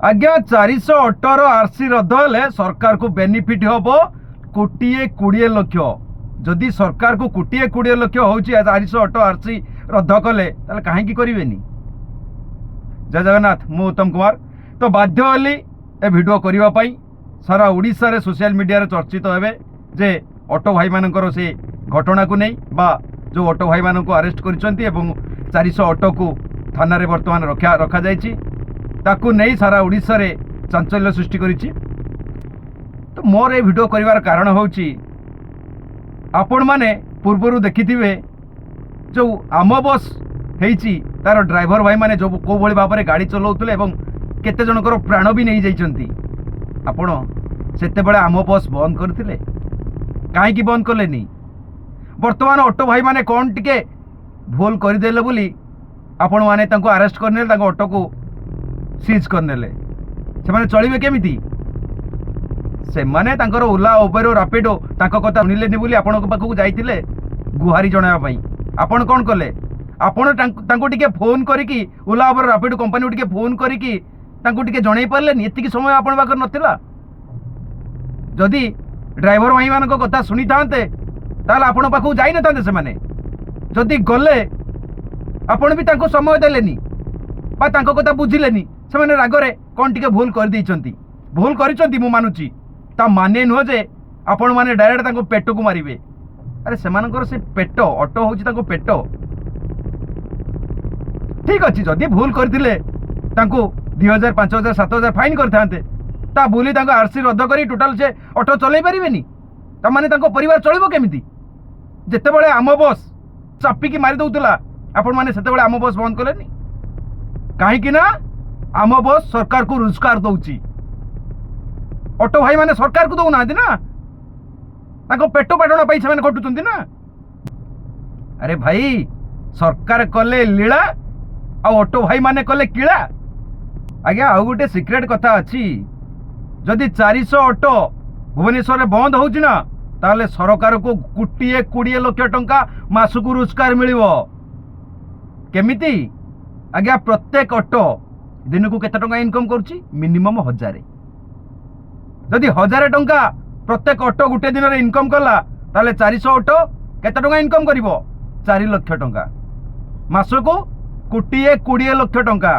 आज्ञा 400 अटर आरसी रद्द हेले सरकार को बेनिफिट हम 1,20,20,00,000 जदि सरकार को 1,20,20,00,000 हूँ 400 अटो आरसी रद्द कले कहीं करें। जय जगन्नाथ मु उत्तम कुमार तो बाध्य हली ए भिडियो करने सारा ओडिशा रे सोशल मीडिया रे चर्चित हेबे जे ऑटो भाई मानकर से घटना को नहीं बा जो ऑटो भाई मान को अरेस्ट करिसंती एवं 400 ऑटो को थाना रे वर्तमान रखा जायछि ताकू नहीं सारा ओडिशा रे चांचल्य सृष्टि करिछि। तो मोर ए भिडियो करिवार कारण होछि आपण माने पूर्वरु देखिथिबे जो आम बस हेछि तार ड्राइवर भाई माने जो को भली भाव में गाड़ी चलाउतले एवं केते जनकर प्राण भी नहीं जाइछंती आपण सेते बेले आम बस बंद करथिले काहे बंद कले नहीं। वर्तमान ऑटो भाई माने कौन टिके भूल करदेले बोली आपण माने तांको अरेस्ट करने तांको ऑटो को सीज करनेले से माने चलिबे केमिति से माने तांकर ओला उबर रैपिडो तांको कथा सुनिलेनी बोली आपण को पाखु जाइतिले गुहारी जणावा पई आपण कोन कले आपण तांको टिके फोन करिकि ओला उबर रैपिडो कंपनी टिके फोन करिकि तांको टिके जणाई पारलेनी एतिकी समय आपण पाखर नथिला। जदि ड्राइवर भाई मान कथा शुणी था आपण पाखु जाई न से माने जदि गले आपण भी तांको समय देलेनी बा तांको कथा बुझिलेनी से माने रागरे कौन टिके भूल कर दैछंती भूल करिसंती मु मानुची ता माने नुह जे आपण माने डायरेक्ट तांको पेट को मारिबे। अरे सेमानकर से पेट ऑटो होची तांको पेट ठीक अछि जदि भूल करथिले तांको 2000 5000 7000 फाइन करथांते ता बोली तांको आरसी रद्द करी टोटल से ऑटो चलै परिबेनी ता माने तांको परिवार चलिबो केमिति जेते बेले आम बस चापी की मारी दउतला आपण माने सेते बेले आम बस बंद कलेनी काहे कि ना आम बस सरकार को रोजगार दउची ऑटो भाई माने सरकार को दउना ना तांको पेटो पाटण पई से माने खटुचंती ना। अरे भाई सरकार कले लीला आ ऑटो भाई माने कले कीड़ा। आज्ञा आउ गोटे सिक्रेट कथा अछि जदि 400 ऑटो भुवनेश्वर में बंद होउछि ना ताले सरकार को 1,20,20,00,000 टंका मासकु रोजगार मिलिबो केमिति। आज्ञा प्रत्येक ऑटो दिन को केते टंका इनकम करूछि मिनिमम 1000 जदि 1000 टंका प्रत्येक ऑटो गुटे दिन रे इनकम कला ताले 400 ऑटो केते टंका इनकम करिवो 4 लाख टंका मासकु 1,20,20,00,000 टंका।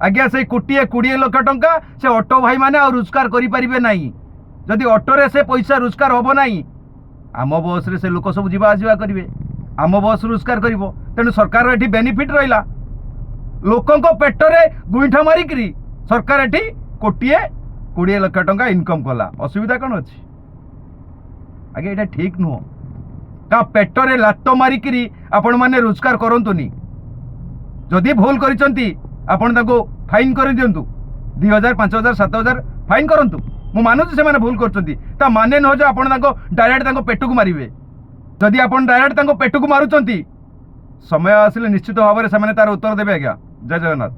आज्ञा से 1,20,20,00,000 टंका से ऑटो भाई माने और रोजगार करि परिबे नाही जदि ऑटो रे से पैसा रोजगार होबो नाही आम बस रे से लोक सब जीवा आजीवा करिवे आम बस रोजगार करिवो तेनु सरकार एठी बेनिफिट रहिला लोकन को पेट रे गुइठा मारी करी सरकार एठी 1,20,20,00,000 टंका इनकम कला असुविधा कोन अछि। आगे एटा ठीक नुह का पेट रे लात मारी करी आपण माने रोजगार करंतुनी जदि भूल करिसंती आपण ताको फाइन कर दियंतु 2000 5000 7000 फाइन करंतु मु मानुछि से माने भूल करचंती ता माने न हो जे आपण ताको डायरेक्ट ताको पेट को मारिबे जदि आपण डायरेक्ट ताको पेट को मारुचंती समय आसिले निश्चित भाव में से माने तार उत्तर देबे। आज्ञा जय जगन्नाथ।